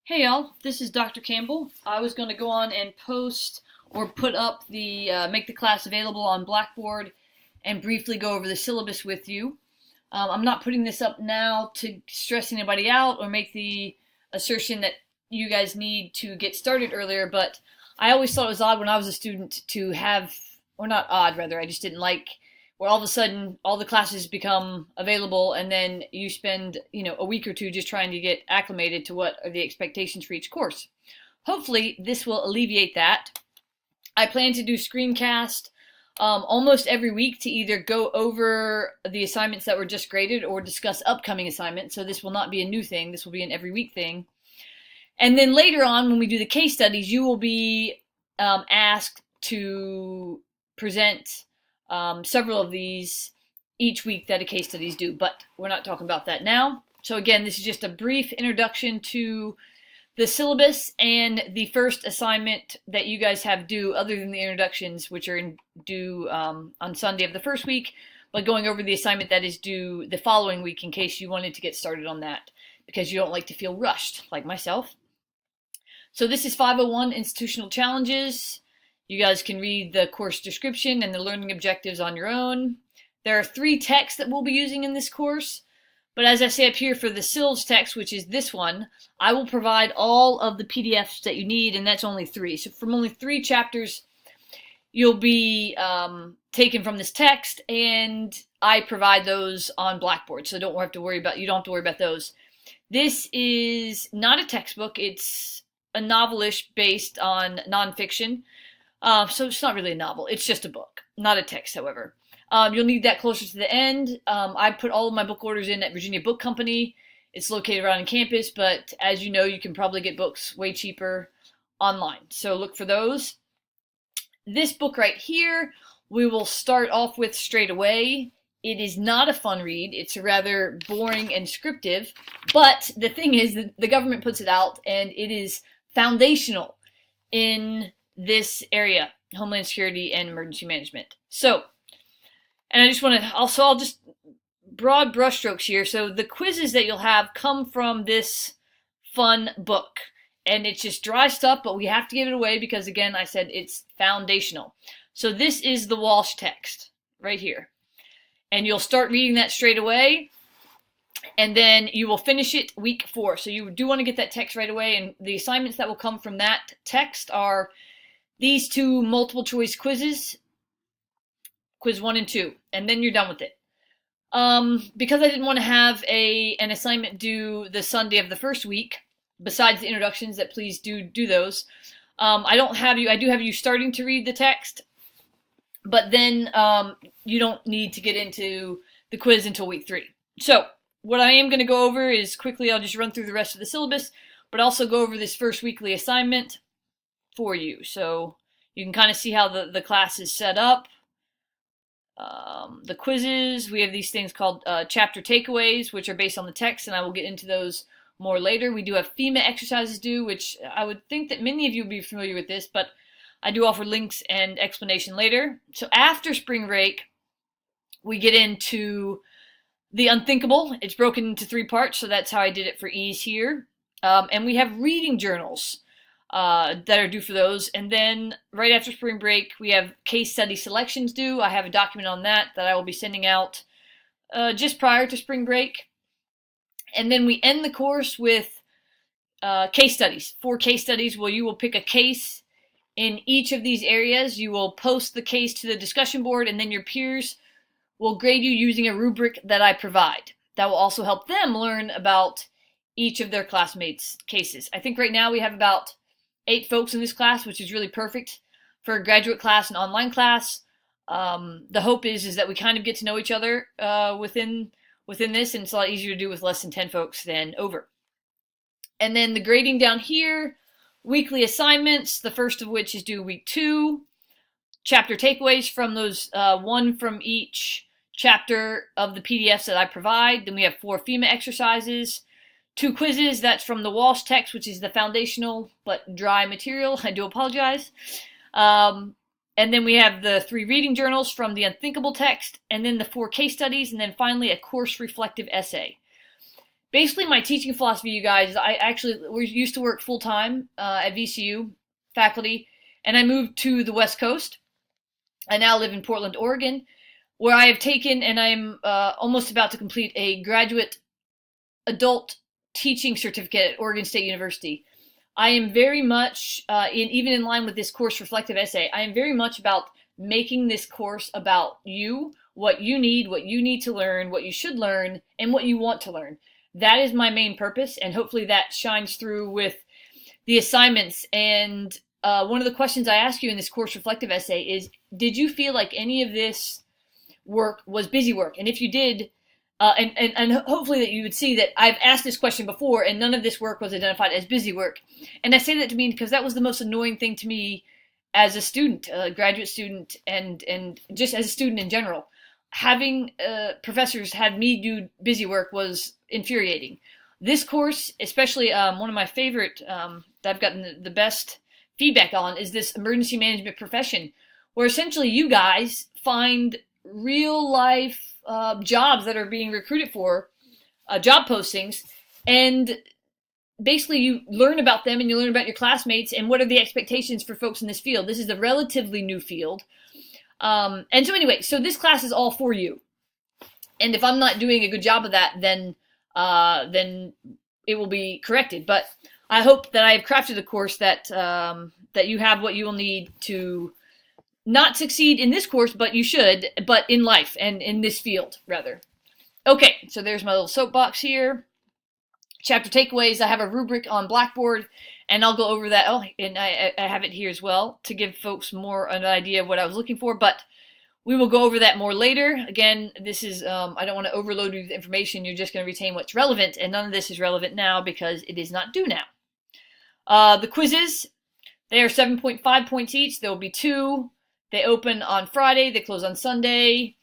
Hey y'all, this is Dr. Campbell. I was going to go on and post or put up make the class available on Blackboard and briefly go over the syllabus with you. I'm not putting this up now to stress anybody out or make the assertion that you guys need to get started earlier, but I always thought it was odd when I was a student to have, or not odd rather, I just didn't like where all of a sudden all the classes become available and then you spend, a week or two just trying to get acclimated to what are the expectations for each course. Hopefully this will alleviate that. I plan to do screencast almost every week to either go over the assignments that were just graded or discuss upcoming assignments. So this will not be a new thing. This will be an every week thing. And then later on, when we do the case studies, you will be asked to present several of these each week that a case study is due, but we're not talking about that now. So again, this is just a brief introduction to the syllabus and the first assignment that you guys have due, other than the introductions, which are due on Sunday of the first week, but going over the assignment that is due the following week in case you wanted to get started on that, because you don't like to feel rushed, like myself. So this is 501 Institutional Challenges. You guys can read the course description and the learning objectives on your own. There are 3 texts that we'll be using in this course, but as I say up here for the SILS text, which is this one, I will provide all of the PDFs that you need, and that's only 3. So from only 3 chapters, you'll be taken from this text, and I provide those on Blackboard, so you don't have to worry about those. This is not a textbook. It's a novelish based on nonfiction. So it's not really a novel. It's just a book, not a text, however. You'll need that closer to the end. I put all of my book orders in at Virginia Book Company. It's located right on campus, but as you know, you can probably get books way cheaper online. So look for those. This book right here, we will start off with straight away. It is not a fun read. It's rather boring and descriptive, but the thing is that the government puts it out, and it is foundational in this area, Homeland Security and Emergency Management. So, and I just want to, I'll just broad brushstrokes here. So the quizzes that you'll have come from this fun book. And it's just dry stuff, but we have to give it away because, again, I said it's foundational. So this is the Walsh text right here. And you'll start reading that straight away. And then you will finish it week 4. So you do want to get that text right away. And the assignments that will come from that text are these 2 multiple choice quizzes, quiz 1 and 2, and then you're done with it. Because I didn't want to have an assignment due the Sunday of the first week, besides the introductions that please do those, I do have you starting to read the text, but then you don't need to get into the quiz until week 3. So what I am going to go over is quickly, I'll just run through the rest of the syllabus, but also go over this first weekly assignment for you. So you can kind of see how the class is set up. The quizzes, we have these things called chapter takeaways, which are based on the text, and I will get into those more later. We do have FEMA exercises due, which I would think that many of you would be familiar with this, but I do offer links and explanation later. So after spring break, we get into the unthinkable. It's broken into 3 parts, so that's how I did it for ease here. And we have reading journals that are due for those. And then right after spring break, we have case study selections due. I have a document on that I will be sending out just prior to spring break. And then we end the course with case studies. 4 case studies where you will pick a case in each of these areas. You will post the case to the discussion board, and then your peers will grade you using a rubric that I provide. That will also help them learn about each of their classmates' cases. I think right now we have about 8 folks in this class, which is really perfect for a graduate class and online class. The hope is that we kind of get to know each other within this, and it's a lot easier to do with less than 10 folks than over. And then the grading down here, weekly assignments, the first of which is due week 2. Chapter takeaways from those, 1 from each chapter of the PDFs that I provide. Then we have 4 FEMA exercises. 2 quizzes, that's from the Walsh text, which is the foundational but dry material. I do apologize. And then we have the 3 reading journals from the unthinkable text, and then the 4 case studies, and then finally a course reflective essay. basically my teaching philosophy, you guys, we used to work full time at VCU faculty, and I moved to the West Coast. I now live in Portland, Oregon, where I have taken and I'm almost about to complete a graduate adult teaching certificate at Oregon State University. I am very much, even in line with this course reflective essay, I am very much about making this course about you, what you need to learn, what you should learn, and what you want to learn. That is my main purpose, and hopefully that shines through with the assignments. And one of the questions I ask you in this course reflective essay is, did you feel like any of this work was busy work? And if you did, and hopefully that you would see that I've asked this question before and none of this work was identified as busy work. And I say that to mean because that was the most annoying thing to me as a student, a graduate student, and just as a student in general. Having professors have me do busy work was infuriating. This course, especially one of my favorite that I've gotten the best feedback on, is this emergency management profession, where essentially you guys find real life jobs that are being recruited for, job postings, and basically you learn about them and you learn about your classmates and what are the expectations for folks in this field. This is a relatively new field. And so anyway, so this class is all for you. And if I'm not doing a good job of that, then it will be corrected. But I hope that I have crafted a course that that you have what you will need to not succeed in this course, but you should, but in life and in this field, rather. Okay, so there's my little soapbox here. Chapter takeaways, I have a rubric on Blackboard, and I'll go over that. Oh, and I have it here as well to give folks more an idea of what I was looking for, but we will go over that more later. Again, this is, I don't want to overload you with information. You're just going to retain what's relevant, and none of this is relevant now because it is not due now. The quizzes, they are 7.5 points each. There will be 2. They open on Friday, they close on Sunday,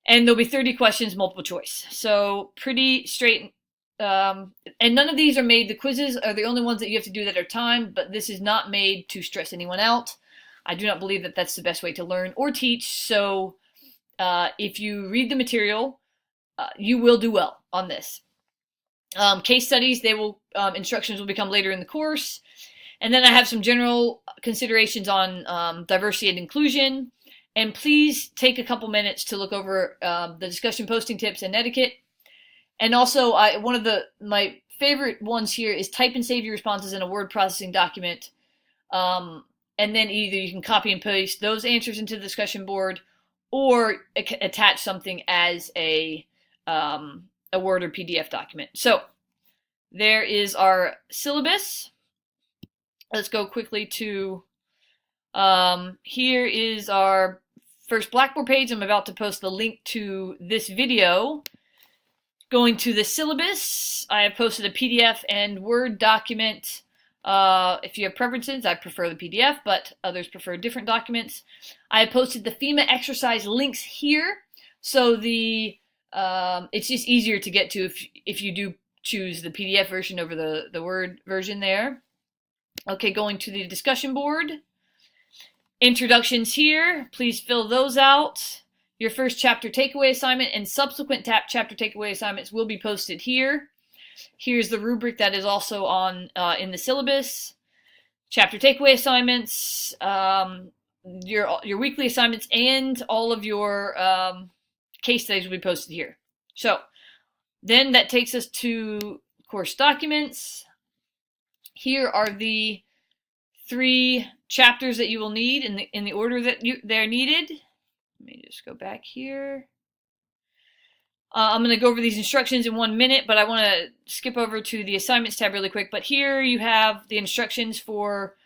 and there'll be 30 questions, multiple choice. So pretty straight, and none of these are made, the quizzes are the only ones that you have to do that are timed, but this is not made to stress anyone out. I do not believe that that's the best way to learn or teach, so if you read the material, you will do well on this. Case studies, instructions will become later in the course. And then I have some general considerations on diversity and inclusion. And please take a couple minutes to look over the discussion posting tips and etiquette. And also, one of my favorite ones here is type and save your responses in a word processing document. And then either you can copy and paste those answers into the discussion board, or attach something as a Word or PDF document. So there is our syllabus. Let's go quickly to, here is our first Blackboard page. I'm about to post the link to this video. Going to the syllabus, I have posted a PDF and Word document. If you have preferences, I prefer the PDF, but others prefer different documents. I have posted the FEMA exercise links here, so it's just easier to get to if you do choose the PDF version over the Word version there. Okay, going to the discussion board. Introductions here. Please fill those out. Your first chapter takeaway assignment and subsequent chapter takeaway assignments will be posted here. Here's the rubric that is also on in the syllabus. Chapter takeaway assignments, your weekly assignments, and all of your case studies will be posted here. So then that takes us to course documents. Here are the 3 chapters that you will need in the order that they're needed. Let me just go back here. I'm going to go over these instructions in 1 minute, but I want to skip over to the assignments tab really quick. But here you have the instructions for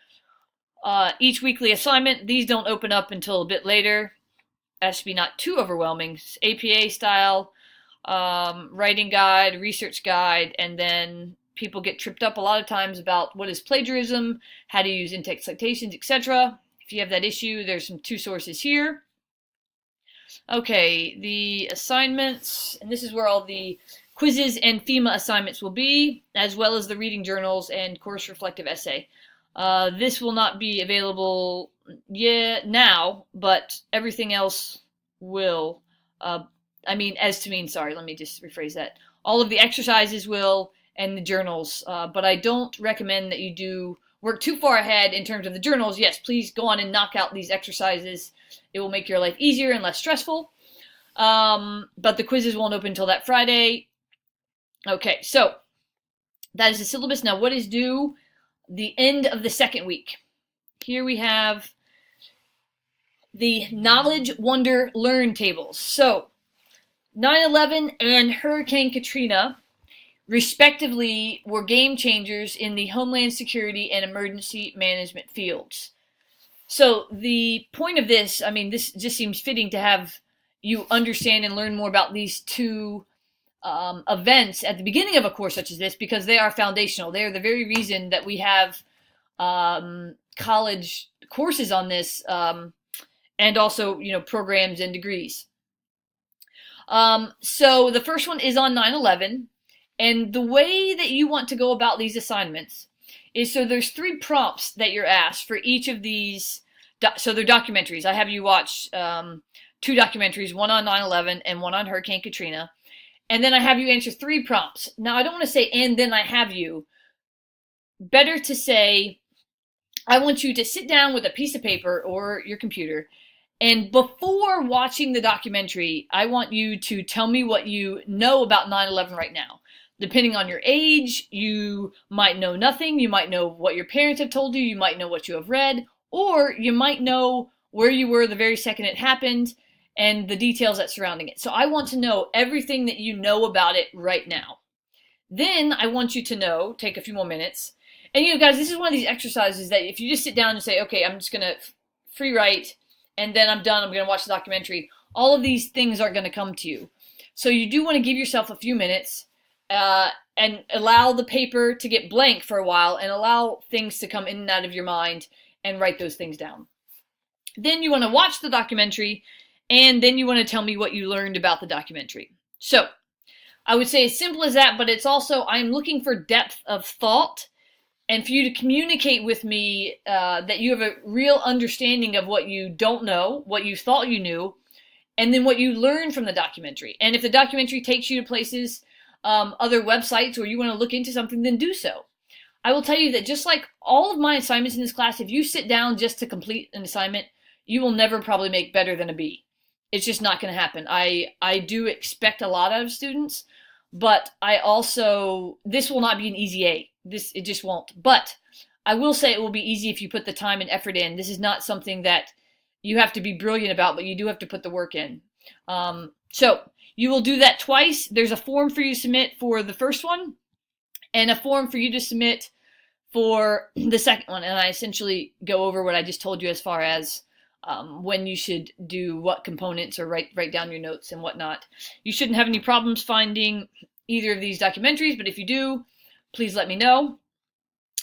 each weekly assignment. These don't open up until a bit later. That should be not too overwhelming. It's APA style, writing guide, research guide, and then people get tripped up a lot of times about what is plagiarism, how to use in-text citations, etc. If you have that issue, there's some 2 sources here. Okay, the assignments, and this is where all the quizzes and FEMA assignments will be, as well as the reading journals and course reflective essay. This will not be available now, but everything else will. Sorry, let me just rephrase that. All of the exercises will, and the journals. But I don't recommend that you do work too far ahead in terms of the journals. Yes, please go on and knock out these exercises. It will make your life easier and less stressful. But the quizzes won't open until that Friday. Okay, so that is the syllabus. Now, what is due? The end of the second week. Here we have the Knowledge, Wonder, Learn tables. So, 9/11 and Hurricane Katrina, respectively, were game changers in the Homeland Security and emergency management fields. So, the point of this, I mean, this just seems fitting to have you understand and learn more about these two events at the beginning of a course such as this, because they are foundational. They are the very reason that we have college courses on this, and also, programs and degrees. So the first one is on 9/11, and the way that you want to go about these assignments is, so there's 3 prompts that you're asked for each of these. So they're documentaries. I have you watch 2 documentaries, one on 9/11 and one on Hurricane Katrina. And then I have you answer 3 prompts. Now, I don't want to say, and then I have you. Better to say, I want you to sit down with a piece of paper or your computer, and before watching the documentary, I want you to tell me what you know about 9/11 right now. Depending on your age, you might know nothing. You might know what your parents have told you. You might know what you have read. Or you might know where you were the very second it happened and the details that surrounding it. So I want to know everything that you know about it right now. Then I want you to know, take a few more minutes, and guys, this is one of these exercises that if you just sit down and say, okay, I'm just going to free write, and then I'm done, I'm going to watch the documentary, all of these things are going to come to you. So you do want to give yourself a few minutes and allow the paper to get blank for a while and allow things to come in and out of your mind and write those things down. Then you want to watch the documentary, and then you want to tell me what you learned about the documentary. So I would say as simple as that, but it's also, I'm looking for depth of thought and for you to communicate with me that you have a real understanding of what you don't know, what you thought you knew, and then what you learned from the documentary. And if the documentary takes you to places, other websites, or you want to look into something, then do so. I will tell you that just like all of my assignments in this class, if you sit down just to complete an assignment, you will never probably make better than a B. It's just not going to happen. I do expect a lot out of students, but this will not be an easy A. It just won't. But I will say it will be easy if you put the time and effort in. This is not something that you have to be brilliant about, but you do have to put the work in. So you will do that twice. There's a form for you to submit for the first one and a form for you to submit for the second one. And I essentially go over what I just told you as far as when you should do what components, or write down your notes and whatnot. You shouldn't have any problems finding either of these documentaries, but if you do, please let me know.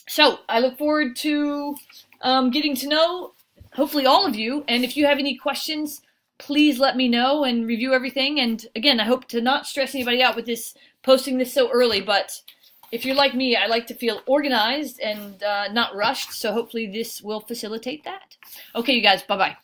So I look forward to getting to know, hopefully, all of you. And if you have any questions, please let me know and review everything. And again, I hope to not stress anybody out with posting this so early, but if you're like me, I like to feel organized and not rushed, so hopefully this will facilitate that. Okay, you guys, bye-bye.